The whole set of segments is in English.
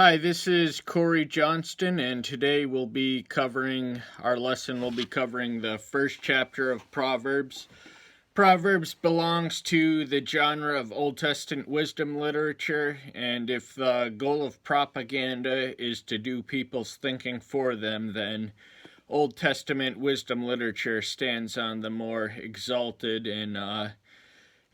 Hi, this is Corey Johnston, and today our lesson will be covering the first chapter of Proverbs. Proverbs belongs to the genre of Old Testament wisdom literature, and if the goal of propaganda is to do people's thinking for them, then Old Testament wisdom literature stands on the more exalted and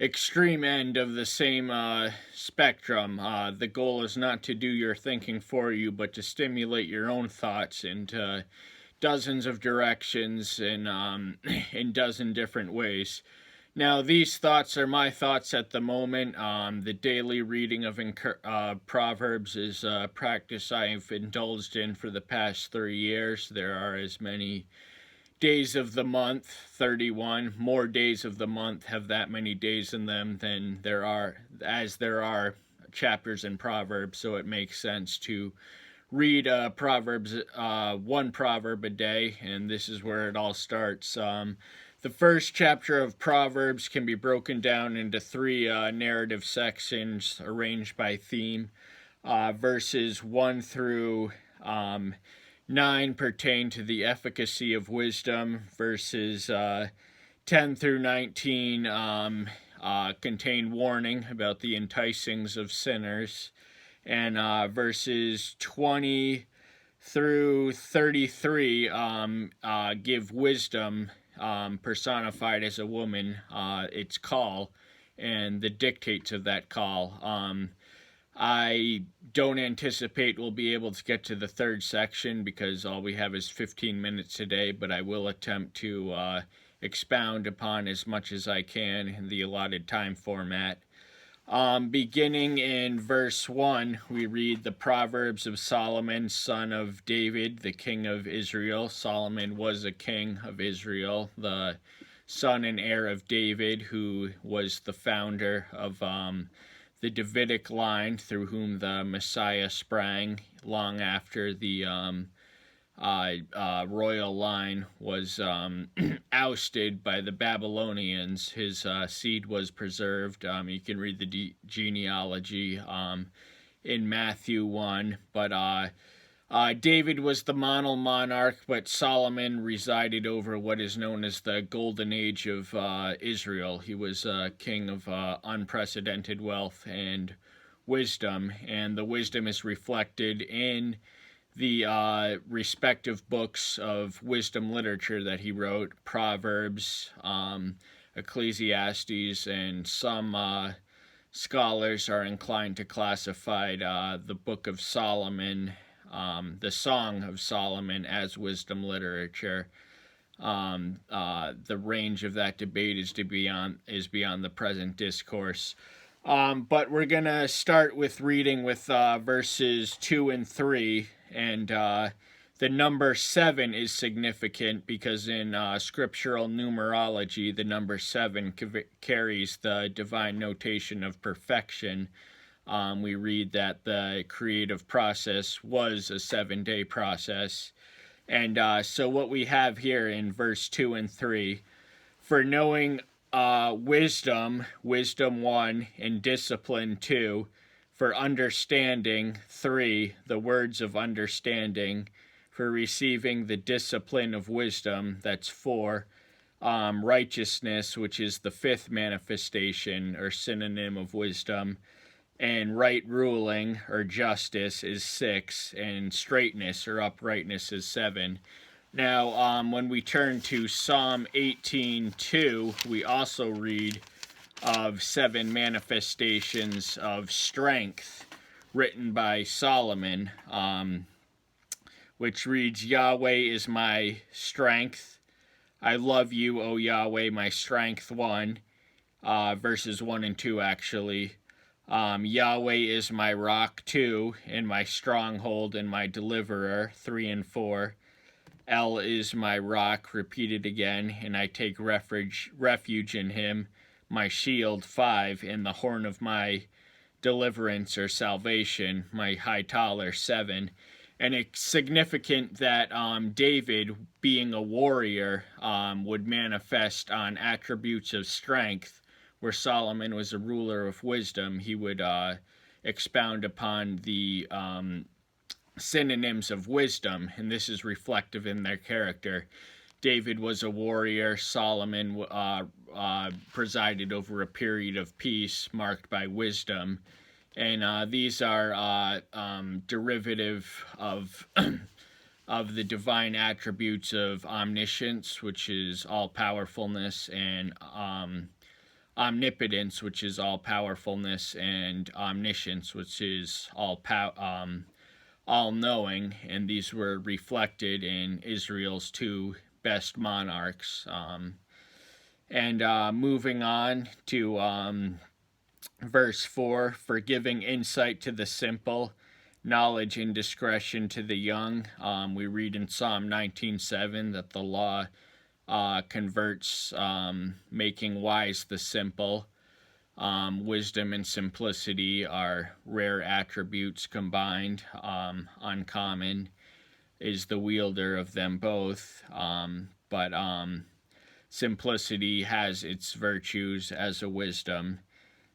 extreme end of the same spectrum. The goal is not to do your thinking for you, but to stimulate your own thoughts into dozens of directions and in dozen different ways. Now, these thoughts are my thoughts at the moment. The daily reading of Proverbs is a practice I've indulged in for the past 3 years. There are as many days of the month, 31 more days of the month have that many days in them than there are chapters in Proverbs, so it makes sense to read Proverbs, one proverb a day, and this is where it all starts. The first chapter of Proverbs can be broken down into three narrative sections arranged by theme. Verses 1 through 9 pertain to the efficacy of wisdom. Verses 10 through 19 contain warning about the enticings of sinners. And verses 20 through 33 give wisdom personified as a woman its call and the dictates of that call. I don't anticipate we'll be able to get to the third section because all we have is 15 minutes today, but I will attempt to expound upon as much as I can in the allotted time format. Beginning in verse 1, we read the Proverbs of Solomon, son of David, the king of Israel. Solomon was a king of Israel, the son and heir of David, who was the founder of the Davidic line through whom the Messiah sprang long after the royal line was ousted by the Babylonians. His seed was preserved. You can read the genealogy in Matthew 1. But David was the monarch, but Solomon resided over what is known as the Golden Age of Israel. He was a king of unprecedented wealth and wisdom, and the wisdom is reflected in the respective books of wisdom literature that he wrote: Proverbs, Ecclesiastes, and some scholars are inclined to classify the Book of Solomon, the Song of Solomon, as wisdom literature. The range of that debate is beyond the present discourse. But we're going to start with reading with verses 2 and 3, and the number 7 is significant because in scriptural numerology, the number 7 carries the divine notation of perfection. We read that the creative process was a 7-day process. And so what we have here in verse 2 and 3, for knowing wisdom 1, and discipline 2, for understanding 3, the words of understanding, for receiving the discipline of wisdom, that's 4, righteousness, which is the 5th manifestation or synonym of wisdom, and right ruling or justice is 6, and straightness or uprightness is 7. Now, when we turn to Psalm 18:2, we also read of 7 manifestations of strength written by Solomon, which reads, Yahweh is my strength. I love you, O Yahweh, my strength. 1, verses 1 and 2 actually. Yahweh is my rock. 2, and my stronghold and my deliverer. 3 and 4. El is my rock, repeated again, and I take refuge in him, my shield. 5, and the horn of my deliverance or salvation, my high tower. 7. And it's significant that David, being a warrior, would manifest on attributes of strength, where Solomon was a ruler of wisdom. He would expound upon the synonyms of wisdom, and this is reflective in their character. David was a warrior. Solomon presided over a period of peace marked by wisdom. And these are derivative of of the divine attributes of omniscience, which is all powerfulness, and omnipotence, which is all powerfulness, and omniscience, which is all knowing. And these were reflected in Israel's two best monarchs. Moving on to verse 4, for giving insight to the simple, knowledge and discretion to the young. We read in Psalm 19:7 that the law converts, making wise the simple. Wisdom and simplicity are rare attributes combined. Uncommon is the wielder of them both, but simplicity has its virtues as a wisdom.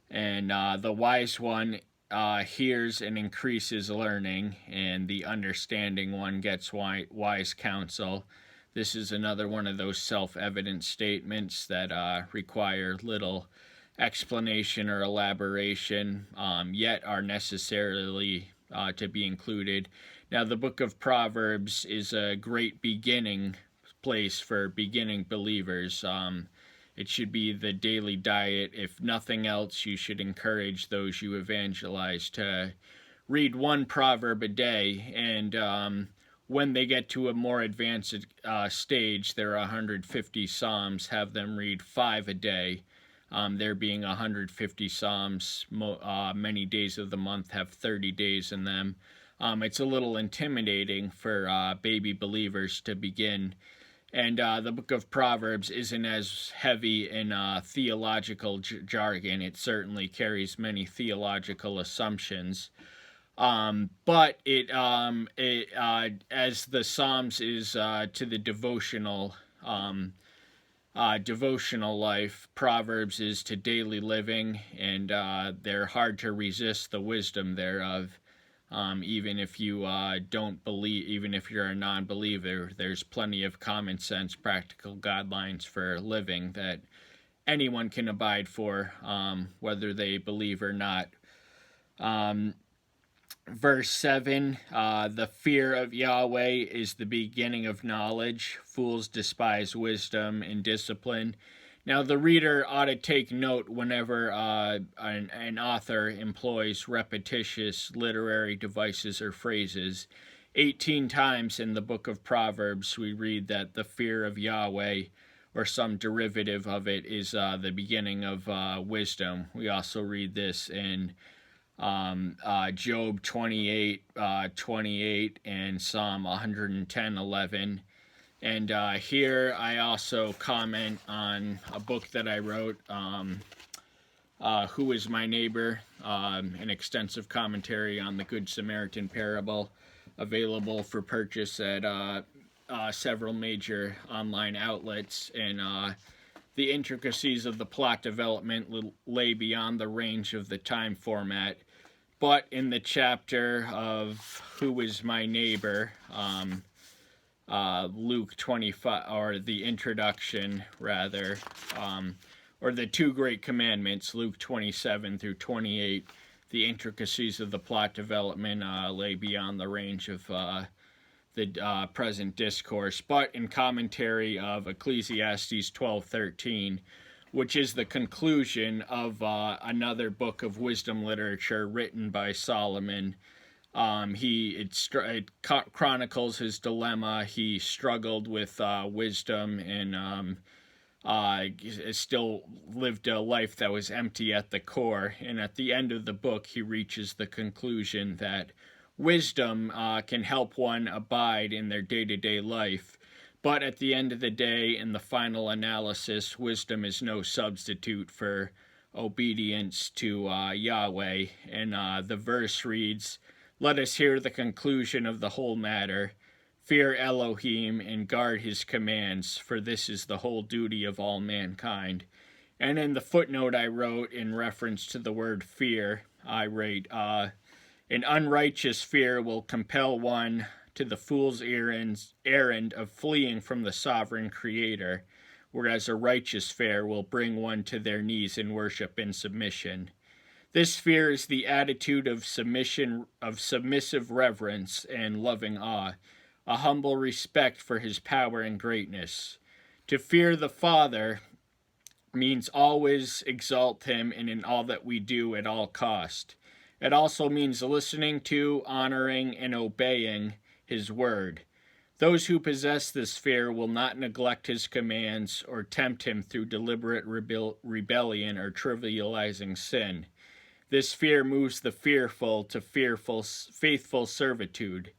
And the wise one hears and increases learning, and the understanding one gets wise counsel. This is another one of those self-evident statements that require little explanation or elaboration, yet are necessarily to be included. Now, the book of Proverbs is a great beginning place for beginning believers. It should be the daily diet. If nothing else, you should encourage those you evangelize to read one proverb a day. And when they get to a more advanced stage, there are 150 Psalms, have them read 5 a day. There being 150 Psalms, many days of the month have 30 days in them. It's a little intimidating for baby believers to begin. And the book of Proverbs isn't as heavy in theological jargon. It certainly carries many theological assumptions. But as the Psalms is to the devotional life, Proverbs is to daily living, and they're hard to resist the wisdom thereof. Even if you don't believe, even if you're a non-believer, there's plenty of common sense, practical guidelines for living that anyone can abide for, whether they believe or not. Verse 7, the fear of Yahweh is the beginning of knowledge. Fools despise wisdom and discipline. Now, the reader ought to take note whenever an author employs repetitious literary devices or phrases. 18 times in the book of Proverbs, we read that the fear of Yahweh, or some derivative of it, is the beginning of wisdom. We also read this in Job 28:28 and Psalm 110:11. And here I also comment on a book that I wrote, Who is My Neighbor? An extensive commentary on the Good Samaritan parable, available for purchase at several major online outlets. And the intricacies of the plot development lay beyond the range of the time format. But in the chapter of Who is My Neighbor, Luke 25, or the introduction rather, or the two great commandments, Luke 27 through 28, the intricacies of the plot development lay beyond the range of the present discourse. But in commentary of Ecclesiastes 12:13, which is the conclusion of another book of wisdom literature written by Solomon, it chronicles his dilemma. He struggled with wisdom and still lived a life that was empty at the core. And at the end of the book, he reaches the conclusion that wisdom can help one abide in their day-to-day life. But at the end of the day, in the final analysis, wisdom is no substitute for obedience to Yahweh. And the verse reads, "Let us hear the conclusion of the whole matter. Fear Elohim and guard his commands, for this is the whole duty of all mankind." And in the footnote I wrote in reference to the word fear, I write, An unrighteous fear will compel one to the fool's errand of fleeing from the sovereign Creator, whereas a righteous fear will bring one to their knees in worship and submission. This fear is the attitude of submission, of submissive reverence and loving awe, a humble respect for his power and greatness. To fear the Father means always exalt him and in all that we do at all cost. It also means listening to, honoring, and obeying his word. Those who possess this fear will not neglect his commands or tempt him through deliberate rebellion or trivializing sin. This fear moves the fearful to faithful servitude.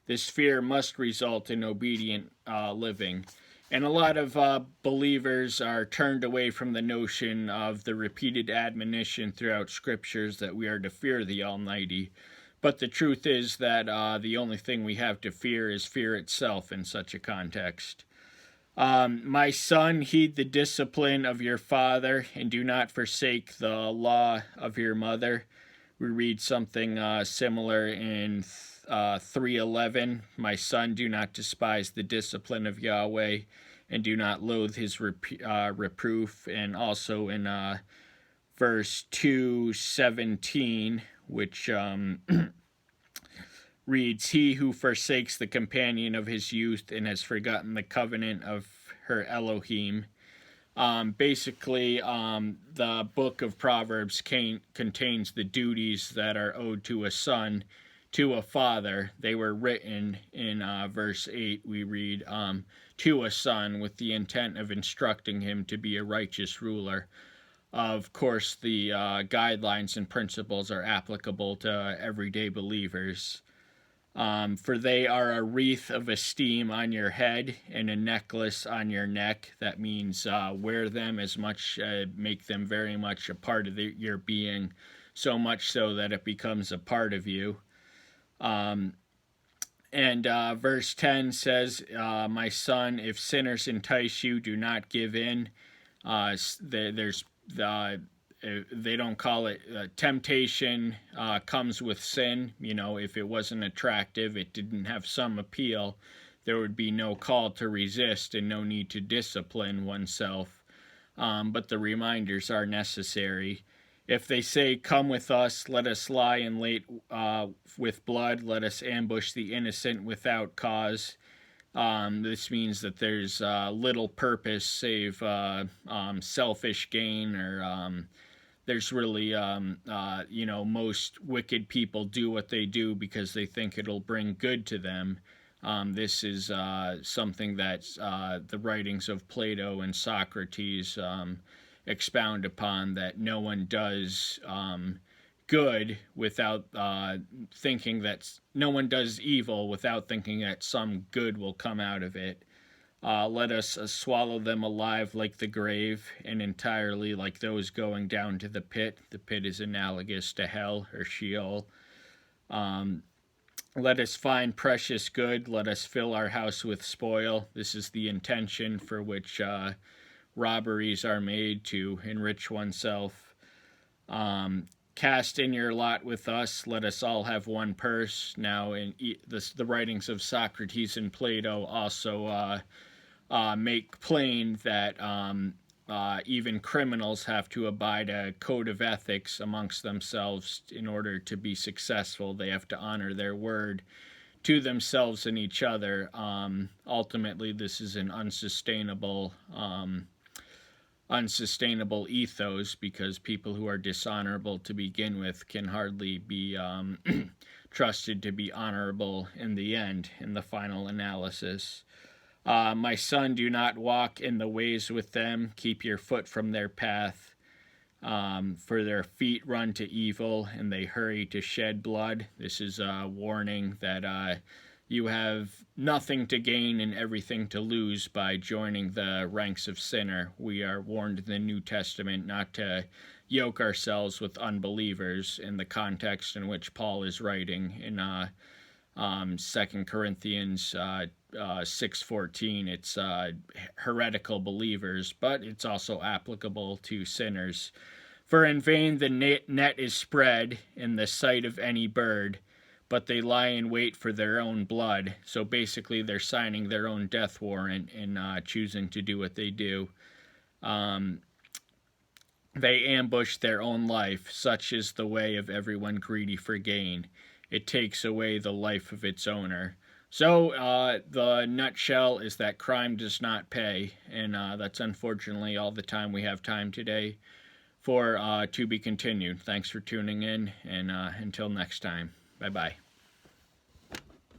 This fear must result in obedient living. And a lot of believers are turned away from the notion of the repeated admonition throughout scriptures that we are to fear the Almighty. But the truth is that the only thing we have to fear is fear itself in such a context. My son, heed the discipline of your father, and do not forsake the law of your mother. We read something similar in 3:11. My son, do not despise the discipline of Yahweh, and do not loathe his reproof. And also in verse 2:17, which reads, he who forsakes the companion of his youth and has forgotten the covenant of her Elohim. Basically, the book of Proverbs contains the duties that are owed to a son to a father. They were written in verse 8, we read, to a son with the intent of instructing him to be a righteous ruler. Of course, the guidelines and principles are applicable to everyday believers. For they are a wreath of esteem on your head and a necklace on your neck. That means wear them as much, make them very much a part of your being, so much so that it becomes a part of you. And verse 10 says, my son, if sinners entice you, do not give in. They don't call it temptation comes with sin. You know, if it wasn't attractive, it didn't have some appeal, there would be no call to resist and no need to discipline oneself. But the reminders are necessary. If they say, come with us, let us lie in wait with blood, let us ambush the innocent without cause. This means that there's little purpose save selfish gain, or there's really, most wicked people do what they do because they think it'll bring good to them. This is something that the writings of Plato and Socrates expound upon, that no one does good without thinking that, no one does evil without thinking that some good will come out of it. Let us swallow them alive like the grave, and entirely like those going down to the pit. The pit is analogous to hell or Sheol. Let us find precious good. Let us fill our house with spoil. This is the intention for which robberies are made, to enrich oneself. Cast in your lot with us. Let us all have one purse. Now, in the writings of Socrates and Plato also make plain that even criminals have to abide a code of ethics amongst themselves in order to be successful. They have to honor their word to themselves and each other. Ultimately, this is an unsustainable ethos, because people who are dishonorable to begin with can hardly be trusted to be honorable in the end, in the final analysis. My son, do not walk in the ways with them. Keep your foot from their path. For their feet run to evil, and they hurry to shed blood. This is a warning that you have nothing to gain and everything to lose by joining the ranks of sinner. We are warned in the New Testament not to yoke ourselves with unbelievers, in the context in which Paul is writing in 2 Corinthians 6:14. It's heretical believers, but it's also applicable to sinners. For in vain the net is spread in the sight of any bird, but they lie in wait for their own blood. So basically, they're signing their own death warrant in choosing to do what they do. They ambush their own life. Such is the way of everyone greedy for gain. It takes away the life of its owner. So the nutshell is that crime does not pay, and that's unfortunately all the time we have time today for To Be Continued. Thanks for tuning in, and until next time, bye-bye.